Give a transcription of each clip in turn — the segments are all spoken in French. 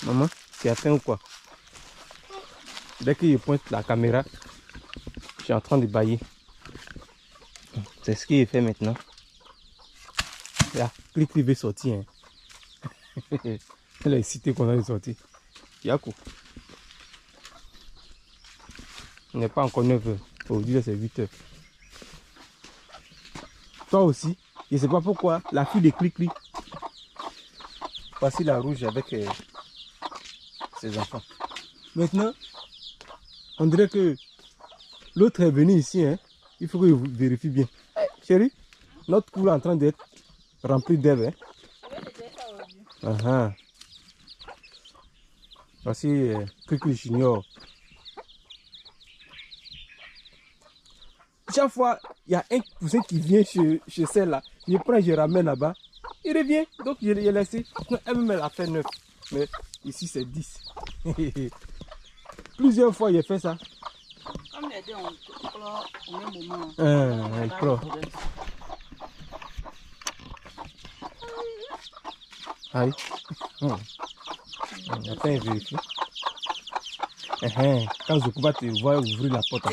Maman, c'est atteint ou quoi? Dès qu'il pointe la caméra, je suis en train de bailler. C'est ce qu'il fait maintenant. Là, Clic veut sortir. Hein. Elle est excitée qu'on a sortir. Yaku. Il n'est pas encore 9 h. Aujourd'hui, c'est 8 h. Toi aussi, je ne sais pas pourquoi, la fille de Clic. Voici la rouge avec ses enfants. Maintenant, on dirait que l'autre est venu ici. Hein. Il faut que je vérifie bien. Chérie, notre cour est en train d'être rempli d'herbe. Hein. Voici Clic junior. Chaque fois, il y a un cousin qui vient chez celle-là. Je prends, je ramène là-bas. Il revient. Donc, je l'ai laissé. Elle-même, elle a fait 9. Mais ici, c'est 10. Plusieurs fois, j'ai fait ça. Comme les deux, on clore au même moment. Elle clore. Aïe. Attends, je vérifie. Quand je va te voir ouvrir la porte.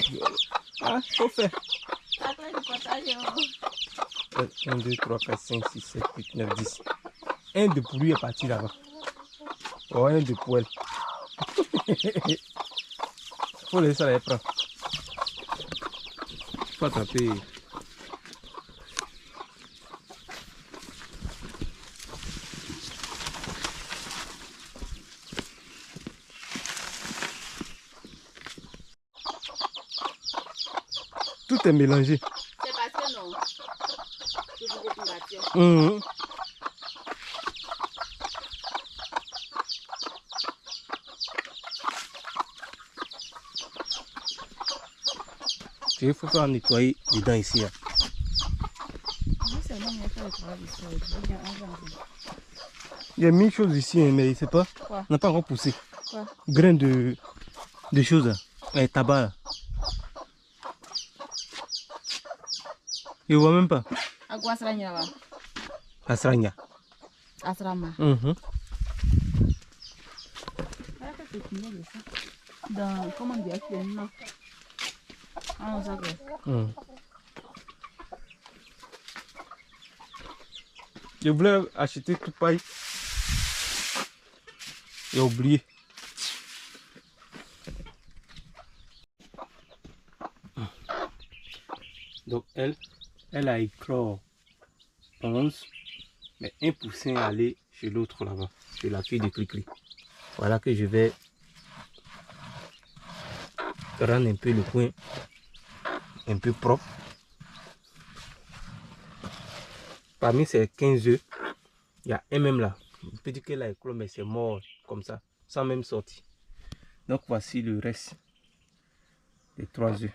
Ah, faut faire. 1, 2, 3, 4, 5, 6, 7, 8, 9, 10. Un de poulet est parti là-bas. Oh, un de poêle. Faut laisser ça les prendre. Faut attraper. Tout est mélangé. C'est parce que non. Je vous congratule. Il faut faire nettoyer dedans ici. Hein. Il y a mille choses ici, hein, mais c'est pas. On n'a pas encore poussé. Quoi? Grains de choses. Et tabac. Là. Je vois même pas. À quoi ça va? Asranya. Asrama. Dans comment dire non. Ah, on s'appelle. Je voulais acheter tout paille. J'ai oublié. Donc elle a éclore 11, mais un poussin est allé chez l'autre là-bas, chez la fille de Cricri. Voilà que je vais rendre un peu le coin un peu propre. Parmi ces 15 œufs, il y a un même là. On peut dire qu'elle a éclos, mais c'est mort comme ça, sans même sortir. Donc voici le reste des 3 œufs.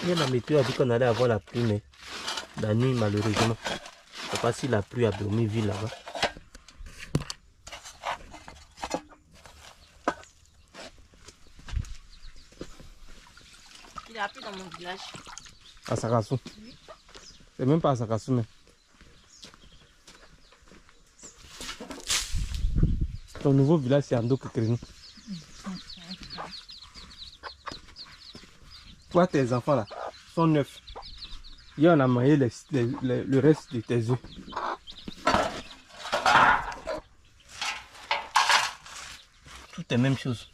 Et la météo a dit qu'on allait avoir la pluie, mais la nuit malheureusement. Je ne sais pas si la pluie a dormi ville là-bas. Il a pris dans mon village. À Sakassou. Oui. C'est même pas à Sakassou, mais. Ton nouveau village, c'est Ando Kekreni. Toi, tes enfants là sont 9. Hier, on a mangé le reste de tes œufs. Tout est même chose.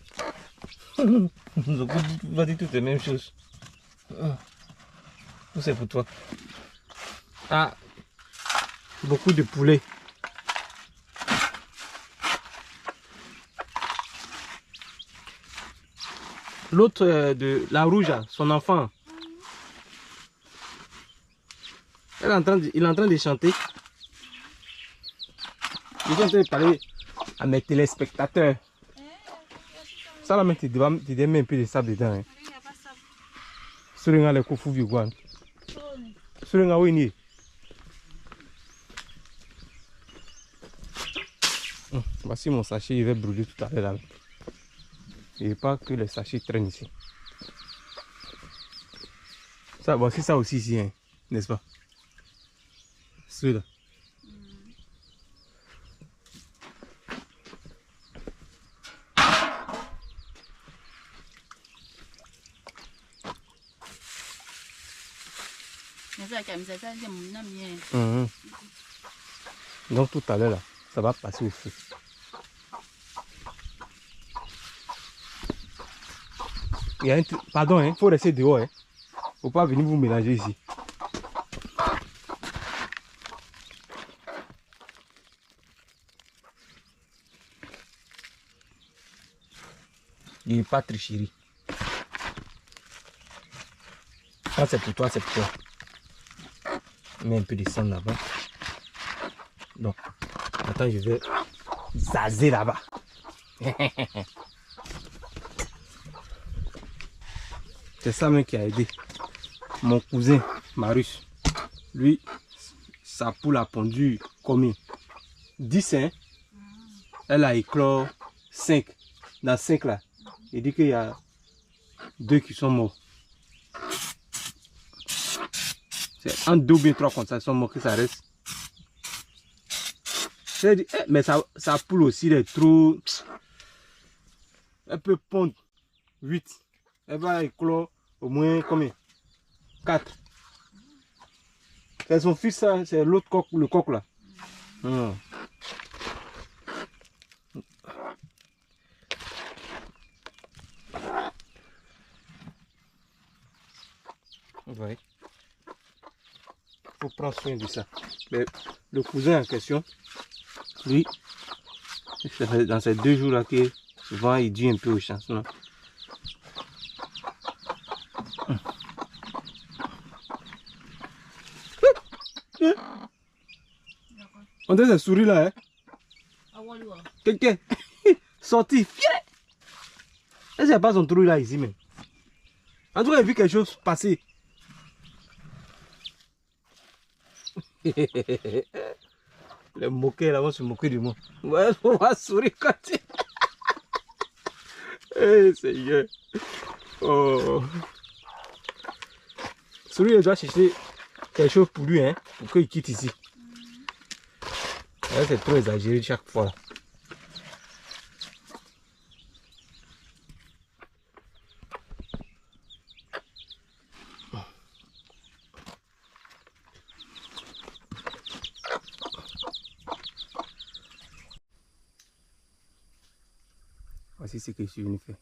Va dire tout est même chose. Tout c'est pour toi. Ah, beaucoup de poulet. L'autre de la rouge, son enfant. Il est en train de chanter. Je suis en train de parler à mes téléspectateurs. Ça là, tu dois mettre un peu de sable dedans. Hein. Suringa le kofu vigouane. Suringa oui. Voici mon sachet, il va brûler tout à l'heure. Et pas que les sachets traînent ici. Ça, voici ça aussi ici, hein, n'est-ce pas? Celui-là. Donc tout à l'heure là, ça va passer au feu. Il y a un truc, pardon, hein, faut rester dehors, hein. Faut pas venir vous mélanger ici. Il n'est pas tricherie. Ça c'est pour toi, c'est pour toi. Mets un peu de sang là-bas. Donc, attends, je vais zazer là-bas. C'est ça même qui a aidé. Mon cousin, Marius, lui, sa poule a pondu combien? 10, hein? Elle a éclos 5. Dans 5 là, il dit qu'il y a 2 qui sont morts. C'est en 2 ou bien 3 comme ça, ils sont morts que ça reste. Dit, mais sa poule aussi, elle est trop... Elle peut pondre 8. Elle va éclore au moins combien? 4. C'est son fils, ça, c'est l'autre coq, le coq là. Ouais. Faut prendre soin de ça. Mais le cousin en question, lui, c'est dans ces 2 jours là que souvent il dit un peu au changement. On dirait ces souris là, hein? Quelqu'un sorti. Est-ce qu'il n'y a pas son trou là ici même? En tout cas, il a vu quelque chose passer. Les moquets là vont se moquer de moi. Ouais, on va sourire quand tu... Eh Seigneur. Oh. Souris, il doit chercher quelque chose pour lui, hein, pour qu'il quitte ici. C'est trop exagéré chaque fois là. Voici ce que je suis venu faire.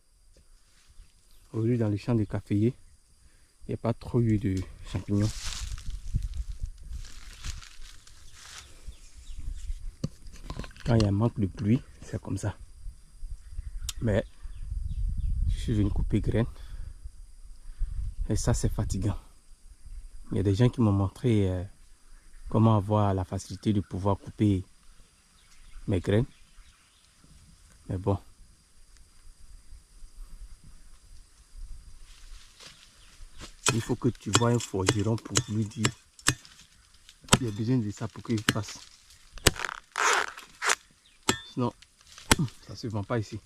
Aujourd'hui, dans le champ de caféier, il n'y a pas trop eu de champignons. Quand il y a un manque de pluie, c'est comme ça. Mais je suis venu couper graines. Et ça, c'est fatigant. Il y a des gens qui m'ont montré comment avoir la facilité de pouvoir couper mes graines. Mais bon. Il faut que tu vois un forgeron pour lui dire il y a besoin de ça pour qu'il fasse. Sinon, ça ne se vend pas ici.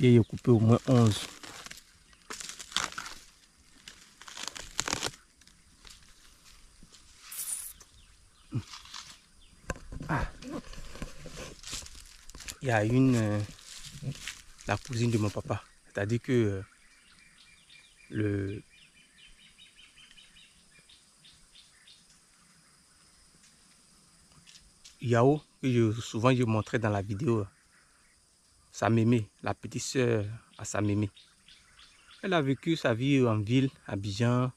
Et il a coupé au moins 11. Ah. Il y a une... la cousine de mon papa. C'est-à-dire que le... Yao, que souvent je montrais dans la vidéo, sa mémé, la petite soeur à sa mémé. Elle a vécu sa vie en ville, à Abidjan.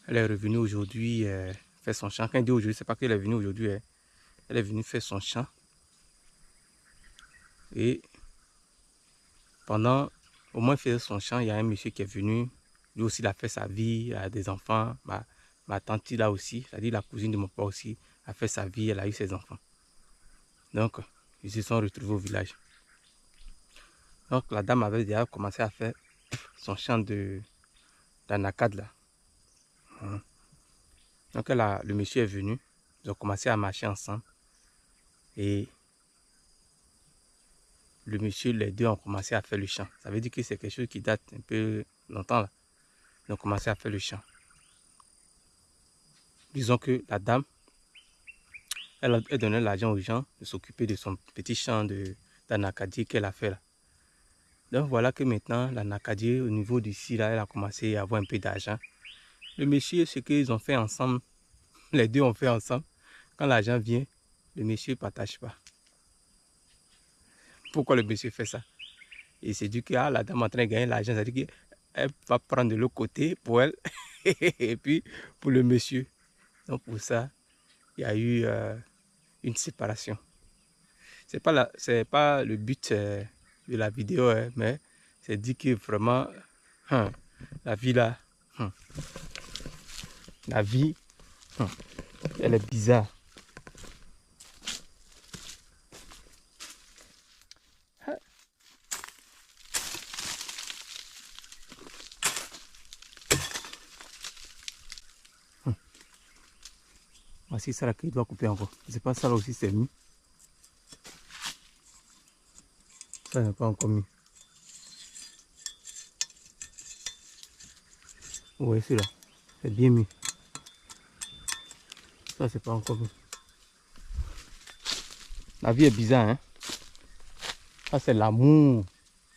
Elle est revenue aujourd'hui faire son champ. Quand elle dit aujourd'hui, c'est pas qu'elle est venue aujourd'hui. Elle est venue faire son champ. Et pendant au moins faire son champ, il y a un monsieur qui est venu. Lui aussi, il a fait sa vie, il a des enfants. Ma tante là aussi, c'est-à-dire la cousine de mon père aussi, a fait sa vie, elle a eu ses enfants. Donc, ils se sont retrouvés au village. Donc, la dame avait déjà commencé à faire son champ d'anacade là. Donc, le monsieur est venu. Ils ont commencé à marcher ensemble. Et le monsieur, les deux ont commencé à faire le champ. Ça veut dire que c'est quelque chose qui date un peu longtemps là. Ils ont commencé à faire le champ. Disons que la dame, elle donnait l'argent aux gens de s'occuper de son petit champ d'anacadier qu'elle a fait là. Donc voilà que maintenant, l'anacadier au niveau d'ici là, elle a commencé à avoir un peu d'argent. Le monsieur, ce qu'ils ont fait ensemble, les deux ont fait ensemble. Quand l'argent vient, le monsieur ne partage pas. Pourquoi le monsieur fait ça? Et c'est du que la dame est en train de gagner l'argent, c'est-à-dire qu'elle va prendre de l'autre côté pour elle et puis pour le monsieur. Donc pour ça, il y a eu une séparation. C'est pas le but de la vidéo, hein, mais c'est dit que vraiment, la vie là, la vie, elle est bizarre. Voici ça là qu'il doit couper encore. C'est pas ça là aussi, c'est mis. Ça n'est pas encore mis. Ouais, celui-là, c'est bien mis. Ça, c'est pas encore mis. La vie est bizarre, hein. Ça, c'est l'amour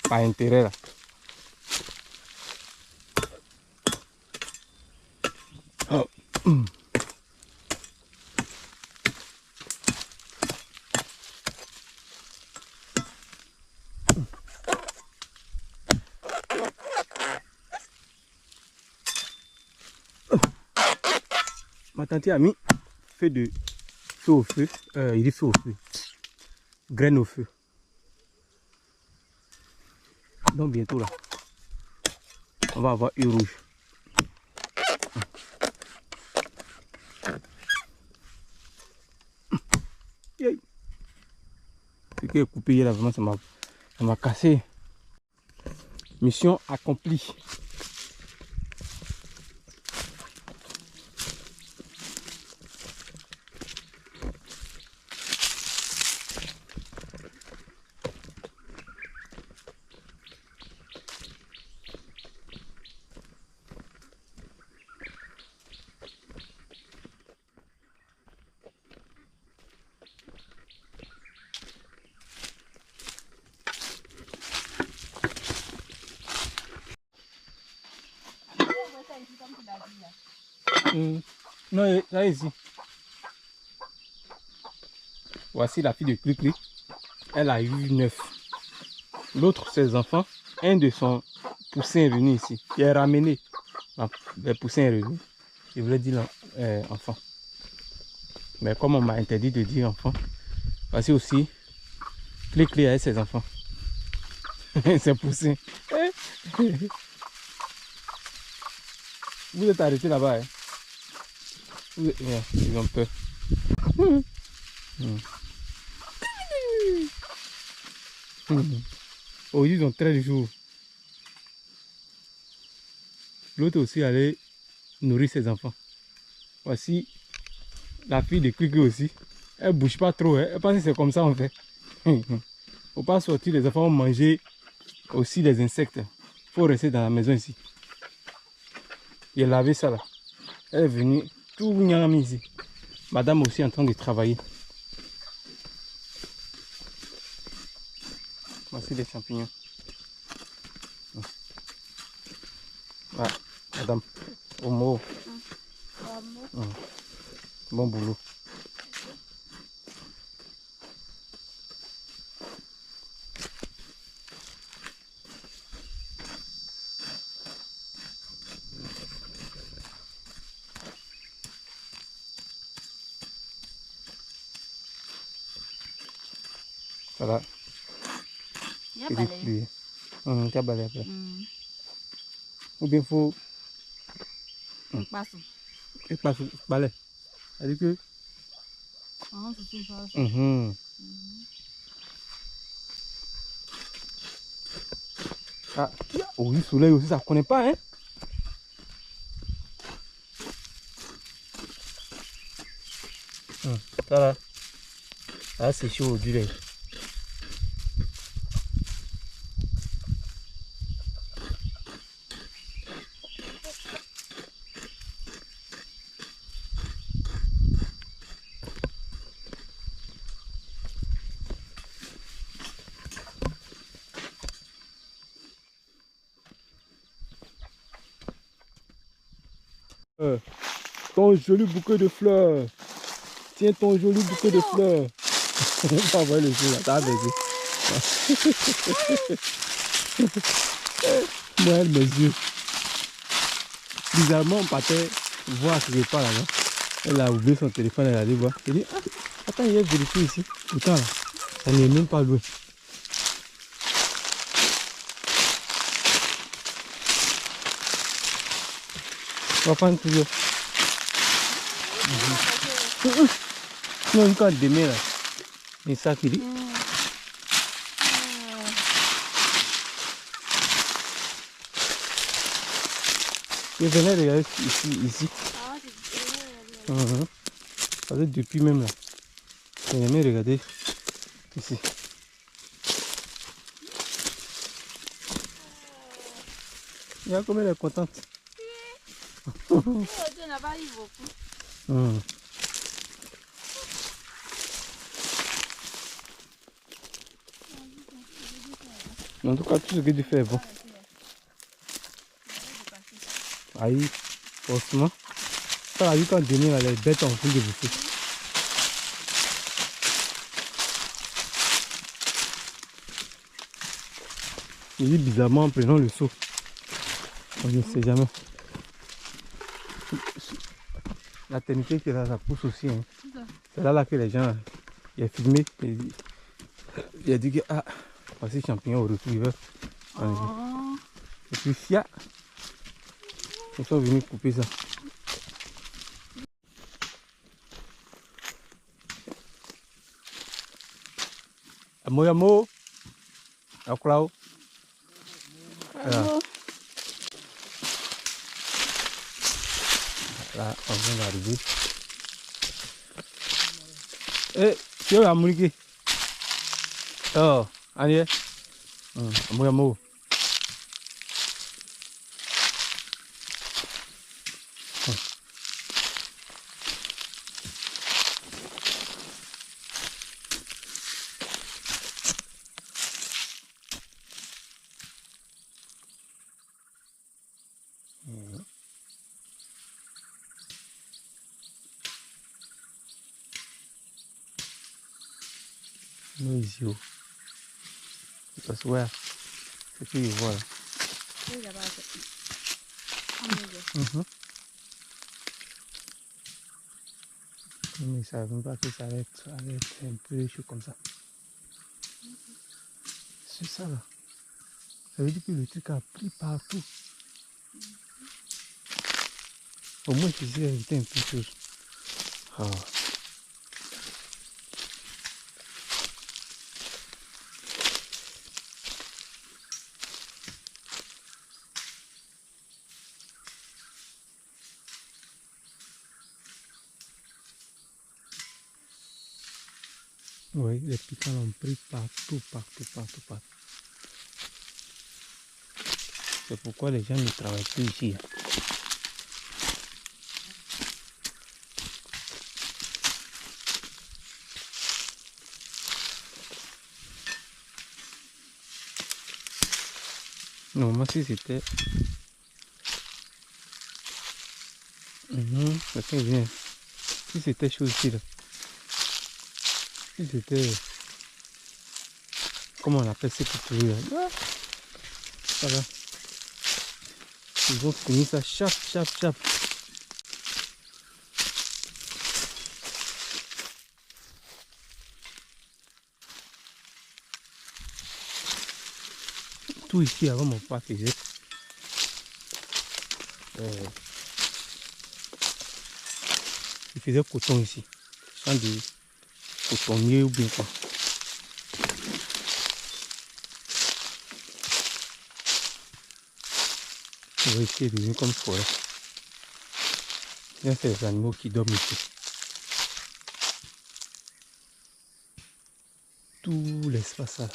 par intérêt là. Oh. Ma tante a mis feu au feu. Il dit feu au feu. Graine au feu. Donc bientôt là, on va avoir une rouge. Ce qui est coupé là, vraiment, ça m'a cassé. Mission accomplie. Non, là ici. Voici la fille de Cri-Cri. Elle a eu 9. L'autre, ses enfants, un de son poussin est venu ici. Il est ramené. Le poussin est revenu. Je voulais dire enfant. Mais comme on m'a interdit de dire enfant, voici aussi Cri-Cri avec ses enfants. C'est poussins. Vous êtes arrêté là-bas. Hein? Ils ont peur. Oh, ils ont 13 jours. L'autre aussi allait nourrir ses enfants. Voici la fille de Cri-Cri aussi. Elle bouge pas trop. Hein? Elle pense que c'est comme ça en fait. Faut pas sortir, les enfants vont manger aussi les insectes. Faut rester dans la maison ici. Il a lavé ça là. Elle est venue tout mis ici. Madame aussi en train de travailler. Voici les champignons. Ah, madame, au mot. Bon boulot. Voilà. Il y a balai. Il y a balai après. Ou bien faut. Passe. Il passe balai. C'est-à-dire que. Ah, oh, le soleil aussi, ça ne connaît pas, hein. Ça là. Ah, c'est chaud du lait. Ton joli bouquet de fleurs. Tiens ton joli bouquet de fleurs. On va pas voir le jeu là, t'as baisé. Moi, mes yeux. Bizarrement, on partait voir ce qui n'est pas là-bas. Elle a oublié son téléphone, elle a allé voir. Elle dit, ah, attends, il y a vérifié ici. Pourtant là, ça n'est même pas loin. On va prendre toujours. Non, encore demain là. Et ça qui dit. Je venais regarder ici. Ça veut dire depuis même là. J'ai jamais regardé ici. Il y a combien elle est contente. Tu n'as pas eu beaucoup. En tout cas, tout ce que tu fais est bon. Aïe, franchement, ça a vu quand donner là, les bêtes en train de bouffer. Il dit bizarrement en prenant le seau. On ne sait jamais. La technique qui est là, ça pousse aussi. Hein. C'est là que les gens, il a filmé, il a dit que ah, voici champignons au retour, il veut. Et puis fia, ils sont venus couper ça. Amoyamo, Aklao. Là, on vient d'arriver. Eh, tu es à Mouriké. Oh, allez. Amoyamo. Nous ici. Parce que ouais, c'est ce qu'il voit là. Oui, là-bas. Mais ça ne veut pas que ça va être un peu chaud comme ça. C'est ça là. Ça veut dire que le truc a pris partout. Au moins, je sais éviter un peu de choses. Oh. Oui, les piquants l'ont pris partout. C'est pourquoi les gens ne travaillent plus ici. Non, moi si c'était... C'est bien. Si c'était chaud ici là. Si c'était... Comment on appelle ces couturies là? Ça va. Ils vont finir ça chap. Tout ici avant mon papa faisait. Il faisait coton ici. Champ de cotonnier ou bien quoi. On va essayer de devient comme forêt. Il y a ces animaux qui dorment ici. tout l'espace là.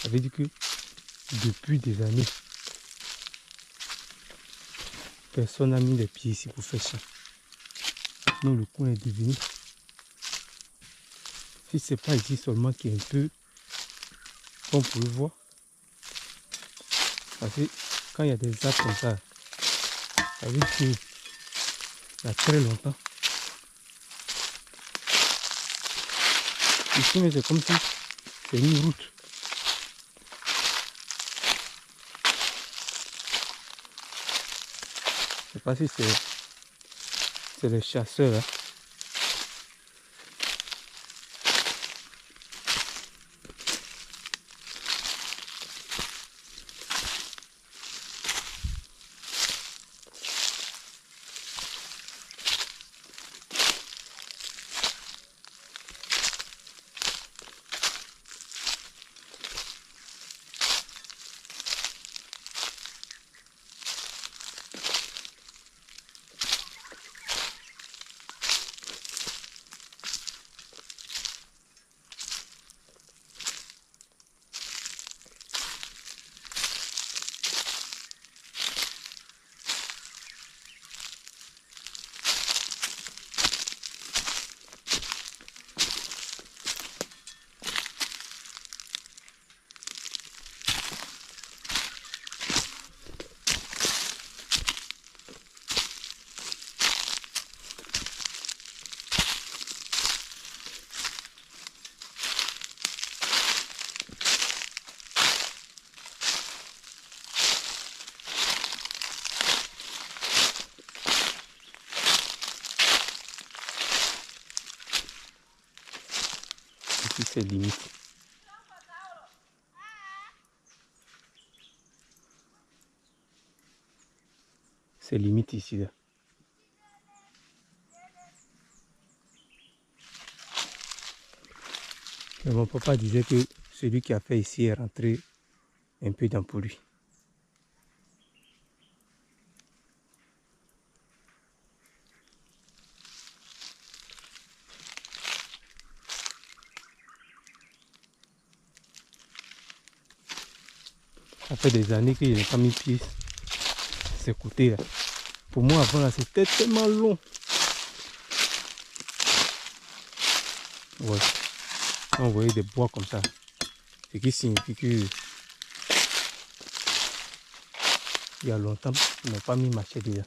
Ça veut dire que depuis des années, personne n'a mis les pieds ici pour faire ça. Donc le coin est devenu. Si c'est pas ici seulement qui est un peu, comme vous pouvez voir. Parce que quand il y a des arbres comme ça veut dire qu'il y a très longtemps. Ici, mais c'est comme si c'est une route. Je sais pas si c'est les chasseurs là. Ici c'est limite. C'est limite ici là. Mais mon papa disait que celui qui a fait ici est rentré un peu dans pour lui. Ça fait des années que je n'ai pas mis pied ces côtés là. Pour moi avant là c'était tellement long. Ouais. On voyait des bois comme ça. Ce qui signifie que il y a longtemps ils n'ont pas mis machette déjà.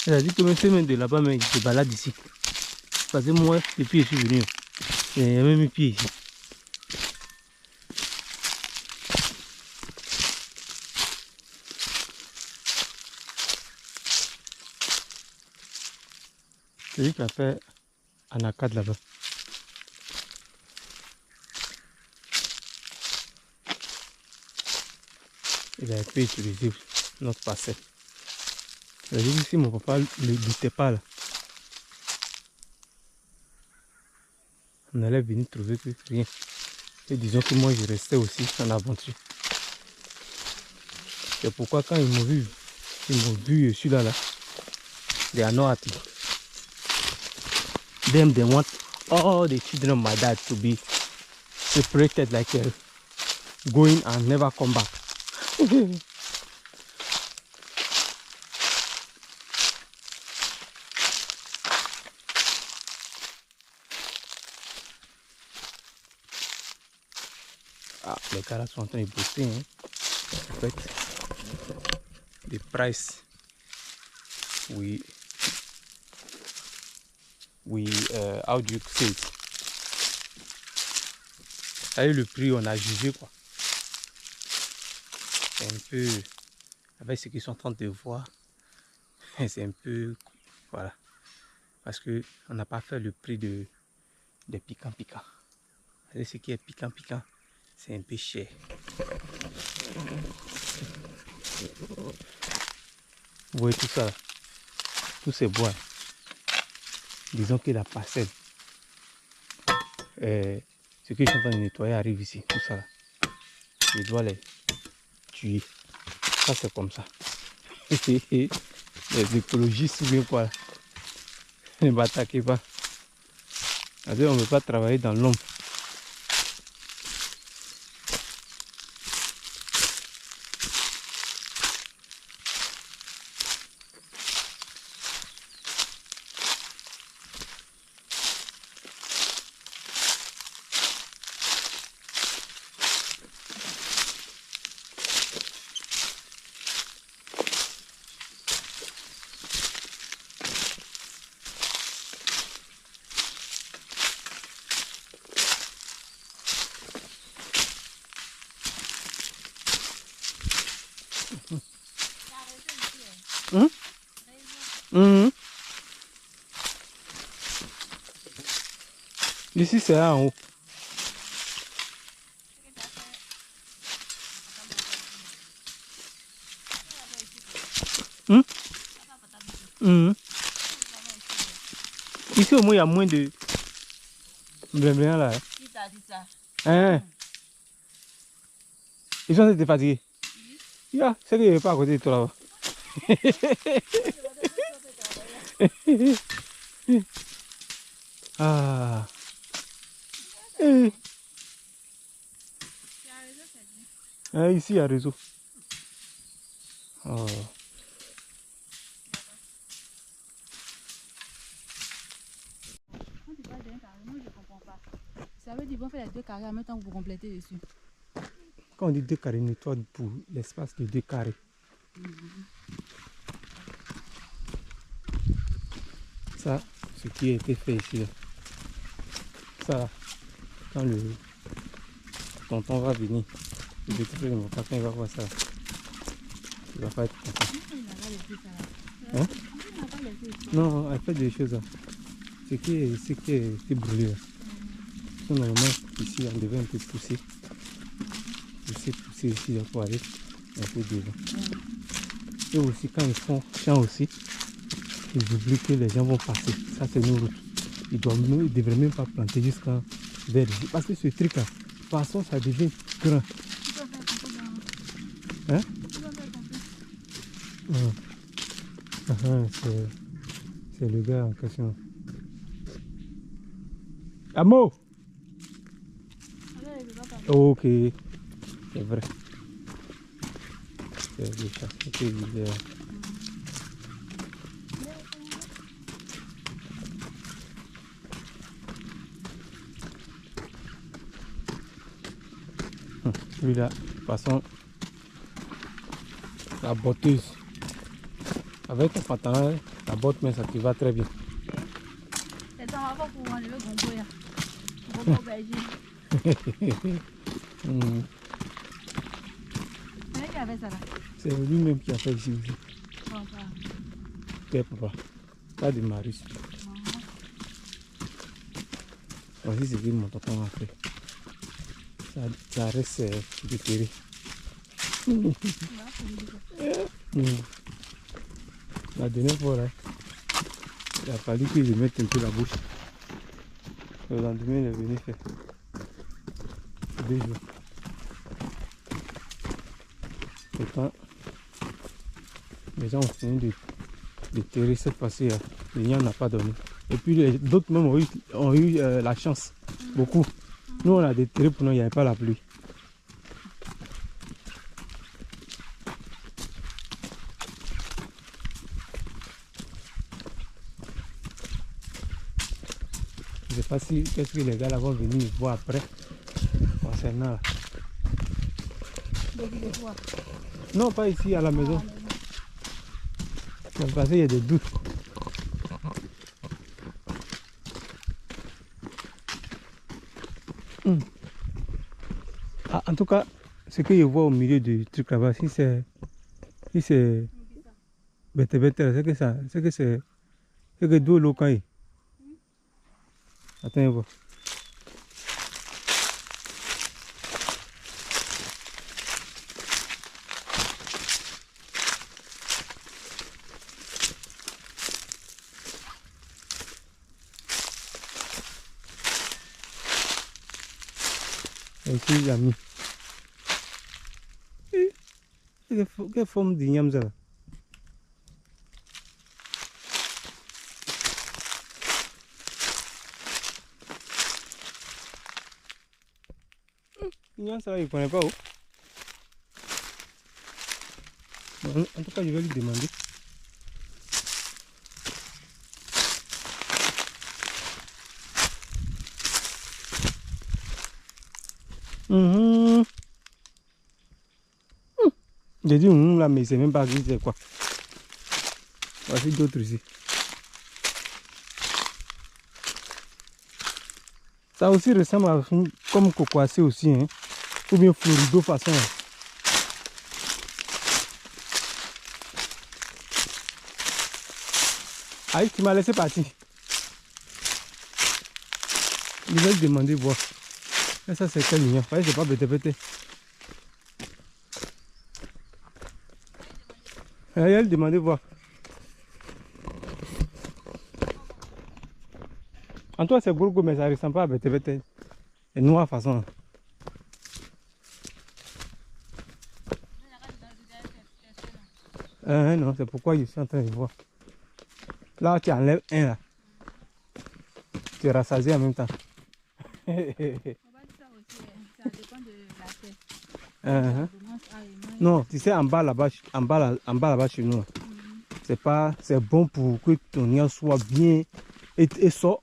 Elle a dit que même semaine de là-bas, mais il se balade ici. Parce que moi, depuis que je suis venu, il n'y a même mis pied ici. C'est lui qui a fait un arcade là-bas. Il a pu utiliser notre parcelle. Il a dit que si mon papa ne doutait pas là, on allait venir trouver que rien. Et disons que moi je restais aussi en aventure. C'est pourquoi quand ils m'ont vu, je suis là, they are not happy. Them, they want all the children of my dad to be separated like going and never come back. Ah, les gars là sont en train de bosser. Hein. En fait, the price how do you say it? Ça y est, le prix on a jugé quoi. C'est un peu avec ce qu'ils sont en train de voir. C'est un peu voilà. Parce que on n'a pas fait le prix des piquants. Ce qui est piquant, c'est un peu cher. Vous voyez tout ça là. Tous ces bois. Disons que la parcelle. Ce que je suis en train de nettoyer arrive ici. Tout ça là. Je dois les tuer. Ça c'est comme ça. Les écologistes ou bien quoi. Ne m'attaquez pas. On ne peut pas travailler dans l'ombre. Ici c'est là en haut. Ici au moins il y a moins de blabla là. Hein? Ils sont été fatigués. C'est qu'il n'est pas à côté de toi là-bas. Ah. Ici il y a réseau. Oh. Ça veut dire qu'on fait les 2 carrés en même temps pour compléter dessus. Quand on dit 2 carrés, nettoie pour l'espace de 2 carrés. Ça, ce qui a été fait ici. Là. Ça, quand le tonton va venir, le petit frère de mon papa, il va voir ça. Il va pas être content. Hein? Non, elle fait des choses. Là. Ce qui est brûlé. Là. Normalement, ici, on devait un peu pousser. Pousser ici là, pour aller un peu devant. Et aussi, quand ils font champ aussi, ils oublient que les gens vont passer. Ça, c'est nos routes. Ils ne devraient même pas planter jusqu'à vers ici. Parce que ce truc-là, de toute façon, ça devient grand. Hein? C'est le gars en question. Amo! Ok, c'est vrai. C'est le chat qui est vidé. Lui là, de toute façon, la botteuse. Avec ton pantalon, la botte, mais ça qui va très bien. C'est un rapport pour enlever le gombo. Gombo berger. C'est qui avait ça là? C'est lui-même qui a fait ici aussi. Papa. Père, papa. Pas de Marius. Voici ce que mon tonton a fait. Ça reste déterré. La dernière fois, là, il a fallu que je mette un peu la bouche. Le lendemain, il est venu faire 2 jours. Pourtant, les gens ont fini de terrer cette fois-ci. Le lion n'a pas donné. Et puis d'autres même ont eu la chance. Beaucoup. Nous, on a déterré pour nous, il n'y avait pas la pluie. Je ne sais pas si qu'est-ce que les gars là vont venir voir après concernant là. Non, pas ici à la maison. Parce qu'il y a des doutes. Ah, en tout cas, ce que je vois au milieu du truc là-bas, si c'est bête, c'est que ça, c'est que d'où l'eau quand il. Attends, voir. Et ici, il a mis. Quelle forme d'igname ça là? L'igname ça là, il ne connaît pas où. Bon, en tout cas, je vais lui demander. J'ai dit là, mais c'est même pas gris, c'est quoi. Voici d'autres ici. Ça aussi ressemble à comme cocoacé aussi, hein. Ou bien florido façon. Aïe, tu m'as laissé partir. Je vais te demander voir. Et ça c'est quel lien? Ouais, c'est pas bête. Elle demandait voir. En toi c'est gourgo mais ça ressemble pas à bête. C'est noir façon. Non, c'est pourquoi je suis en train de voir. Là tu enlèves un là. Tu rassasies en même temps. On va dire ça aussi, ça dépend de la tête. Non, tu sais en bas là-bas, là-bas chez nous. C'est pas, c'est bon pour que ton lien soit bien et sort.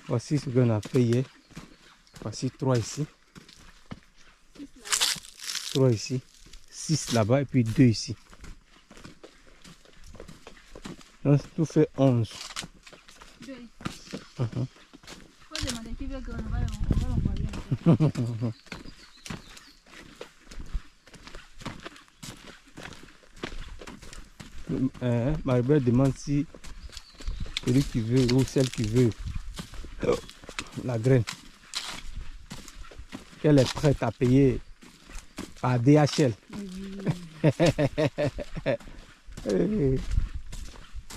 Voici ce qu'on a fait hier. Voici 3 ici. 3 ici. 6 là-bas et puis 2 ici. Donc tout fait 11. Faut demander qui veut qu'on va l'envoyer. Maribel demande si celui qui veut ou celle qui veut la graine, qu'elle est prête à payer par DHL.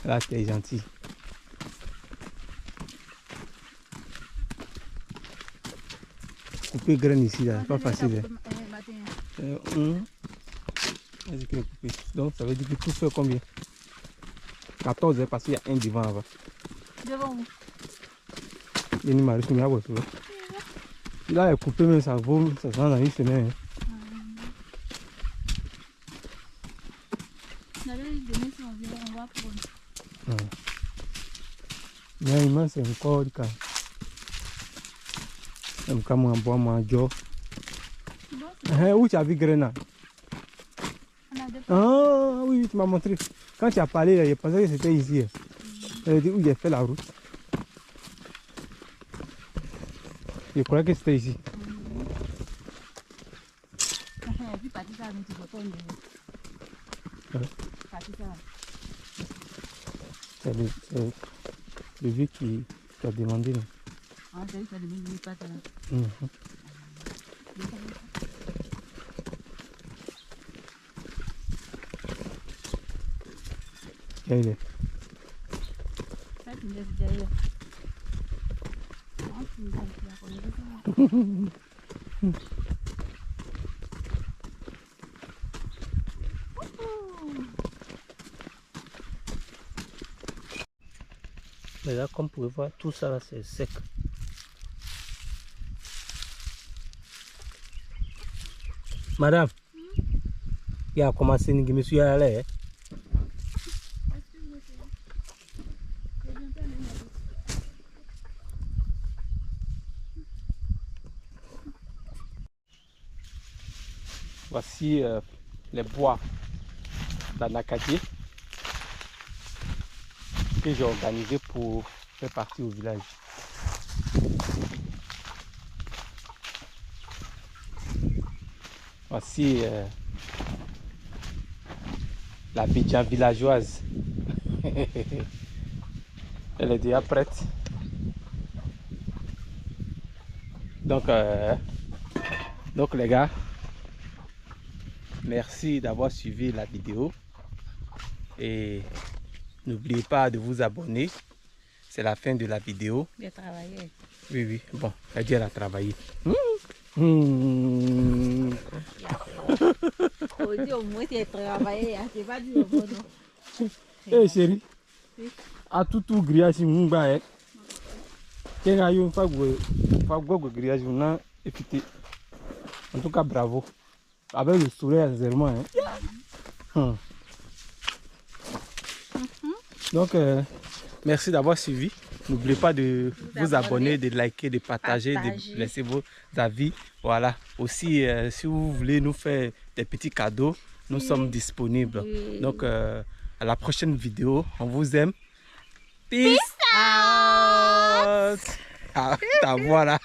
Là, t'es gentil. Couper graine ici, là, c'est pas facile. Vas-y, que couper. Donc, ça veut dire que tout fait combien? 14 parce qu'il y a un devant là-bas. Devant où? Il y a une marée sur la voiture. Là, elle coupé, mais ça vaut, ça se vend dans une semaine. On va prendre. Mais il c'est encore du cas. Même quand moi, bois, moi, Joe. Où tu as vu Grena? Ah oui, tu m'as montré. Quand tu as parlé, là, je pensais que c'était ici. Elle a dit où j'ai fait la route. Je croyais que c'était ici. C'est le vieux qui a demandé. Là. Ah, c'est lui qui a demandé les pâtes là. Là, il est. Ça, tu me laisses derrière. Ah, tu me laisses là. Mais là, comme vous pouvez voir, tout ça là, c'est sec. Madame, il a commencé à me aller. Voici les bois d'Anakati que j'ai organisé pour faire partie au village. Voici la bidja villageoise. Elle est déjà prête. Donc les gars, merci d'avoir suivi la vidéo et n'oubliez pas de vous abonner. c'est la fin de la vidéo. J'ai travaillé. Oui, oui. Bon, elle dit elle a travaillé. Aujourd'hui, au moins, j'ai travaillé. C'est pas du bon, non. Eh chérie, à tout grillage, m'ba. Quel a eu un grillage, on a évité. En tout cas, bravo. Avec le soleil, zéro. Donc, merci d'avoir suivi. N'oubliez pas de vous abonner, de liker, de partager, de laisser vos avis. Voilà. Aussi, si vous voulez nous faire des petits cadeaux, nous sommes disponibles. Donc, à la prochaine vidéo. On vous aime. Peace out. Ah, voilà.